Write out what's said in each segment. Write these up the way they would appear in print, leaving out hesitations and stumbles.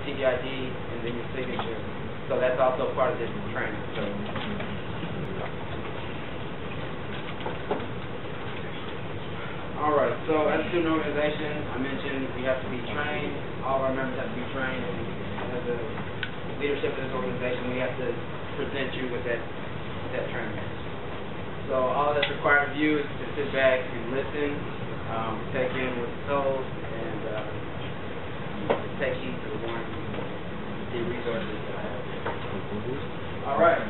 TV ID, and then your signature. So that's also part of this training. So. Alright, so as a student organization, I mentioned we have to be trained. All of our members have to be trained. And as a leadership of this organization, we have to present you with that training. So all that's required of you is to sit back and listen, take in what's told, and take heed to the warning, the resources that I have. Alright.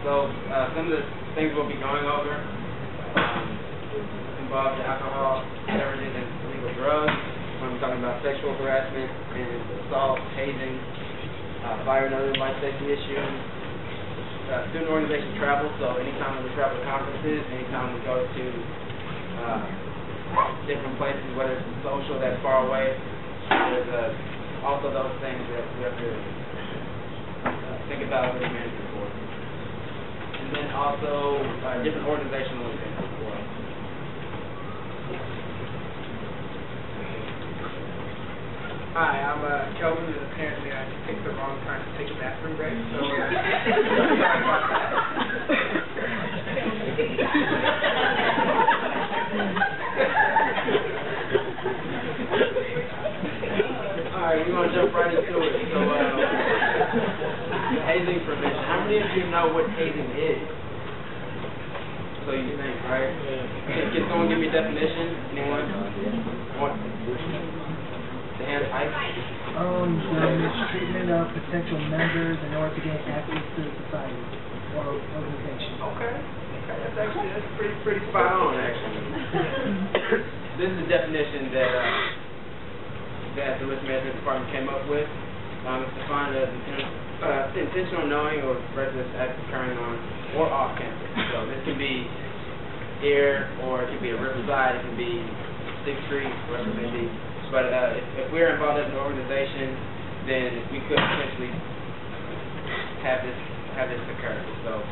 So some of the things we'll be going over involve the alcohol, beverages, and illegal drugs. When we're talking about sexual harassment and assault, hazing, fire and other life safety issues. Student organization travel, so anytime we travel to conferences, anytime we go to different places, whether it's social that's far away, there's also those things that we have to think about risk management for. And then also different organizational events as well. Hi, I'm Kelvin, and apparently I picked the wrong time to take a bathroom break, so sorry about that. Alright, we're going to jump right into it. So, hazing prevention. How many of you know what hazing is? So you think, right? Can someone give me a definition? Anyone? The mistreatment of potential members in order to gain access to the society or organization. Okay, that's pretty spot on, actually. This is the definition that the risk management department came up with. It's defined as intentional knowing or reckless acts occurring on or off campus. So this can be here, or it can be a riverside, it can be 6th Street, wherever it may be. But if we're involved as an organization, then we could potentially have this occur. So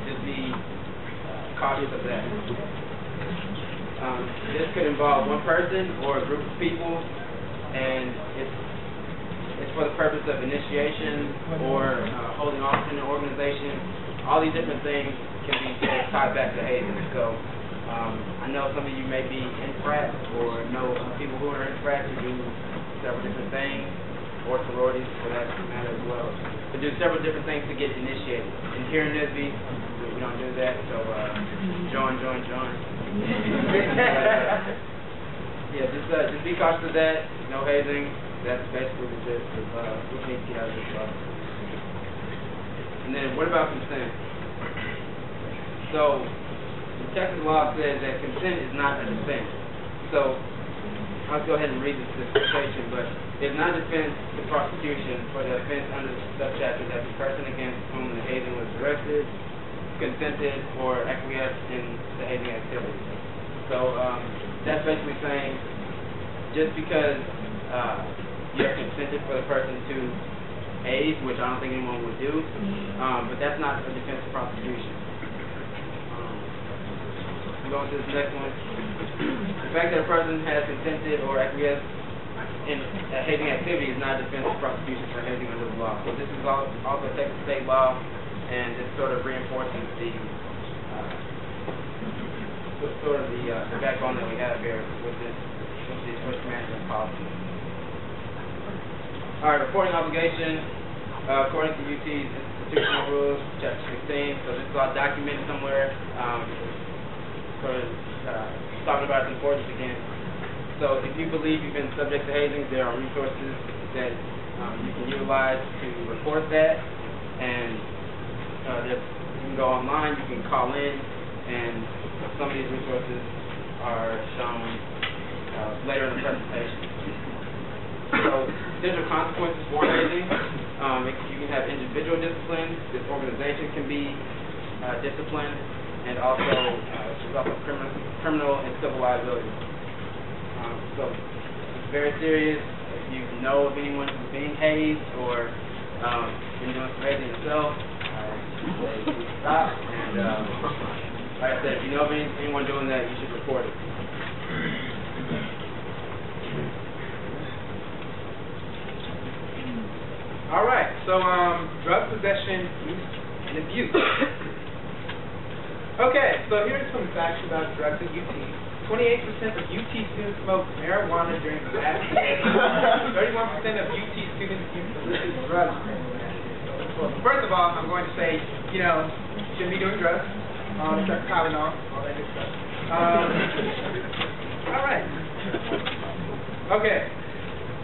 just be cautious of that. This could involve one person or a group of people, and it's for the purpose of initiation or holding office in an organization. All these different things can be tied back to hazing. So I know some of you may be in frats or know people who are in frats who do several different things, or sororities for that matter as well. But do several different things to get initiated. And here in NSBE, we don't do that, so join. Yeah, just be cautious of that. No hazing. That's basically the gist of what we need to get out of this law. And then what about consent? So Texas law says that consent is not a defense. So I'll go ahead and read this quotation, but it's not a defense to prosecution for the offense under the subchapter that the person against whom the hazing was directed, consented, or acquiesced in the hazing activity. So that's basically saying just because you have consented for the person to haze, which I don't think anyone would do, but that's not a defense to prosecution. Go on to this next one. The fact that a person has consented or acquiesced in a hazing activity is not a defense of prosecution for hazing under the law. So this is also Texas state law, and this sort of reinforces the backbone that we have here with this risk management policy. All right, reporting obligation according to UT's institutional rules, chapter 16. So this is all documented somewhere. Talking about its importance again. So if you believe you've been subject to hazing, there are resources that you can utilize to report that, and you can go online, you can call in, and some of these resources are shown later in the presentation. So potential consequences for hazing. You can have individual discipline. This organization can be disciplined. And also, there's also criminal and civil liability. So it's very serious. If you know of anyone who's being hazed or been doing some hazing yourself, I say stop. And like I said, if you know of anyone doing that, you should report it. So, drug possession, use, and abuse. Okay, so here's some facts about drugs at UT. 28% of UT students smoke marijuana during the last year. 31% of UT students use illicit drugs during the last year. So, first of all, I'm going to say, you know, shouldn't be doing drugs. Tylenol, all that good stuff. All right. Okay.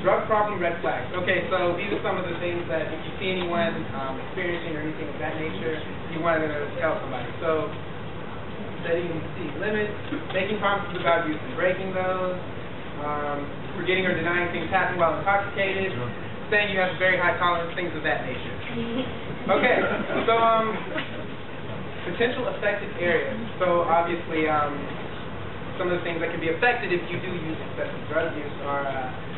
Drug problem red flags. Okay, so these are some of the things that if you see anyone experiencing or anything of that nature, you want to tell somebody. So, setting city limits, making promises about use and breaking those, forgetting or denying things happen while intoxicated, saying you have a very high tolerance, things of that nature. Okay, so potential affected areas. So obviously, some of the things that can be affected if you do use excessive drug use are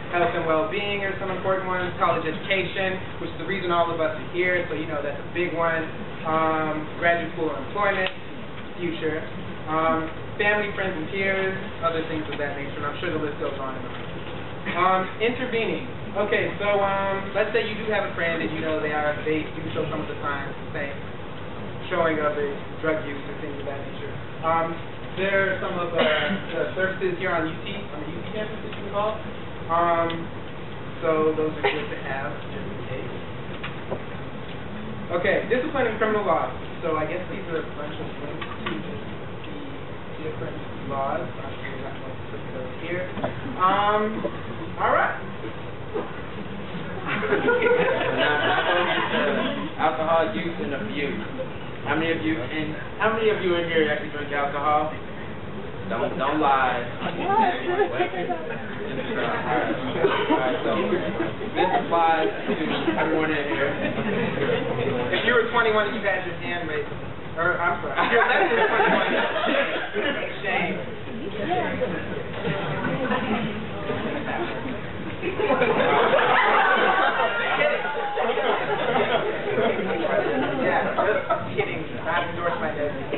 health and well-being are some important ones, college education, which is the reason all of us are here, so you know that's a big one, graduate school or employment, future, family, friends, and peers, other things of that nature, and I'm sure the list goes on and on. Intervening. Okay, so let's say you do have a friend and you know they do show some of the signs, say, showing of a drug use or things of that nature. There are some of the services here on UT campus that you can call. So those are good to have just in case. Okay, discipline and criminal laws. So I guess these are a bunch of links to the different laws. I'm sure you're not going to put those here. All right. Alcohol use and abuse. How many of you in here actually drink alcohol? Don't lie. Alright, so this applies to everyone in here. If you were 21 and you had your hand raised, or I'm sorry, if you're less than 21, shame. Yeah, just kidding. Not endorsed by Desmond.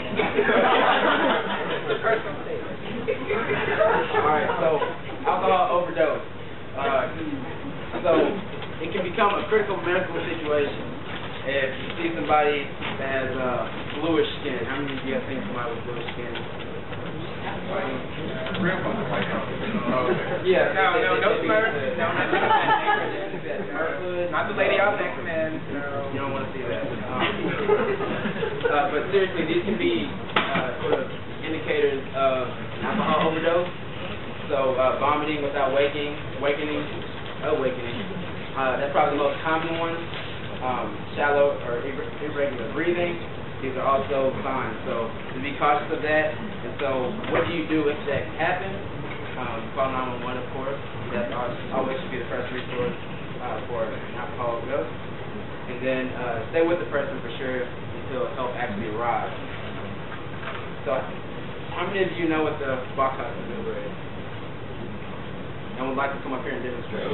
Personal statement. Alright, so alcohol overdose. So it can become a critical medical situation if you see somebody that has bluish skin. How many of you have seen somebody with bluish skin? Yeah. No slurs. No, not the lady out next, man. No. You don't want to see that. But seriously, these can be sort of indicators of alcohol overdose. So vomiting without awakening. That's probably the most common one. Shallow or irregular breathing. These are also signs. So to be cautious of that. And so what do you do if that happens? Call 911, of course. That always should be the first resource for an alcohol overdose. And then stay with the person for sure until help actually arrives. So how many of you know what the box house maneuver is? And would like to come up here and demonstrate?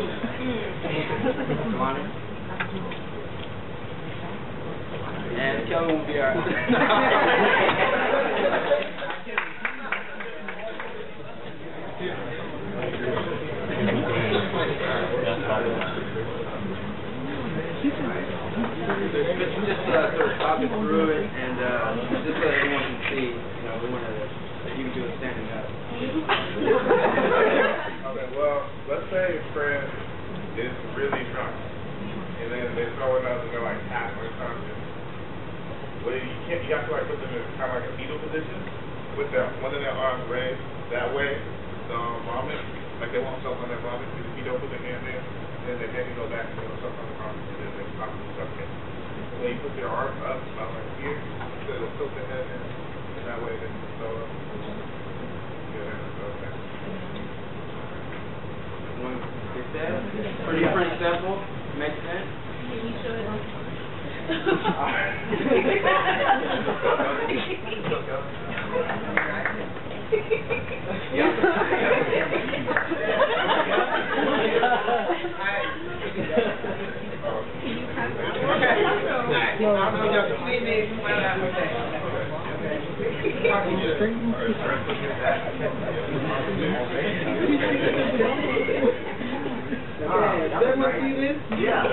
Lonnie? And Kelly won't be our... Just sort of talk us through it, and just so everyone can see, you know, we want to, you can do it standing up. Okay, well, let's say a friend is really drunk, and then they're throwing up and they're like half unconscious. Well, you have to like put them in kind of like a fetal position with one of their arms raised that way, vomit, like they won't suck on their vomit, because if you don't put their hand there, then their head can go back and they'll suck on the vomit, and then they're possibly sucking. So when you put your arms up, about like here, so it'll tilt their head in, and that way they can throw up. Pretty simple. Makes sense? Can you show it on? Everyone see this? Yeah.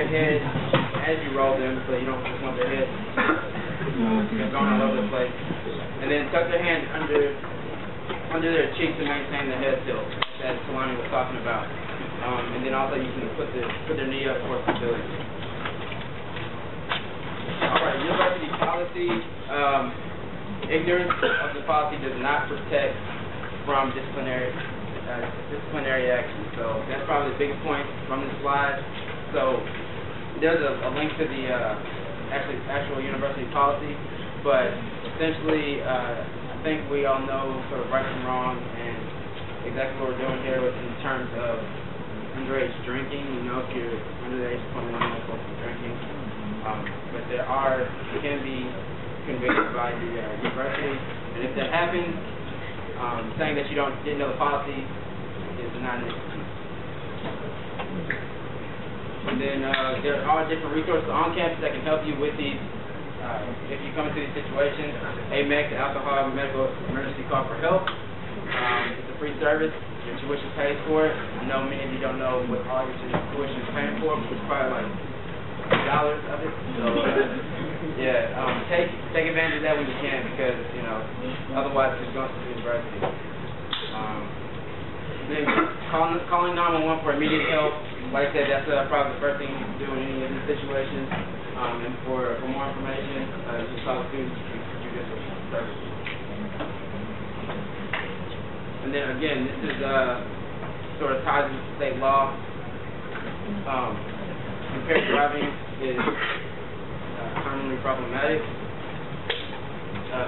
head as you roll them, so you don't just want their head going all over the place. And then tuck their hand under their cheeks to maintain the head tilt, as Kalani was talking about. And then also you can put their knee up for stability. All right, university policy. Ignorance of the policy does not protect from disciplinary action. So that's probably the biggest point from this slide. So there's a link to the actual university policy, but essentially I think we all know sort of right from wrong and exactly what we're doing here in terms of underage drinking. You know, if you're under the age of 21, you're not supposed to be drinking. But you can be convicted by the university, and if that happens, saying that you didn't know the policy is not an excuse. And then there are different resources on campus that can help you with these. If you come into these situations, AMEC, the Alcohol Medical Emergency Call for Help. It's a free service. Your tuition pays for it. I know many of you don't know what all your tuition is paying for, which is probably like $2 of it. So yeah, take advantage of that when you can, because otherwise it's going to the university. Then calling 911 for immediate help. Like I said, that's probably the first thing you can do in any of these situations. And for more information, just talk to judicial services. And then again, this is sort of ties into state law. Impaired driving is criminally problematic.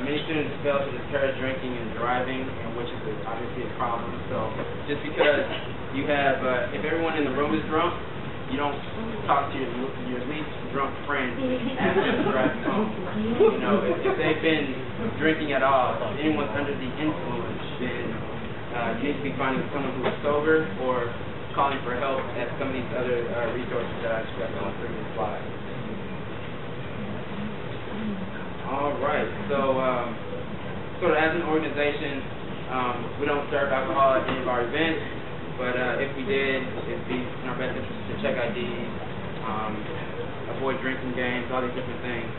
Many students fail to discourage drinking and driving, which is obviously a problem. So just because you have, if everyone in the room is drunk, you don't talk to your least drunk friend after you're driving home. If they've been drinking at all, if anyone's under the influence, then you need to be finding someone who is sober or calling for help at some of these other resources that I discussed on the previous slide. All right, so sort of as an organization, we don't serve alcohol at any of our events, but if we did, it'd be in our best interest to check IDs, avoid drinking games, all these different things.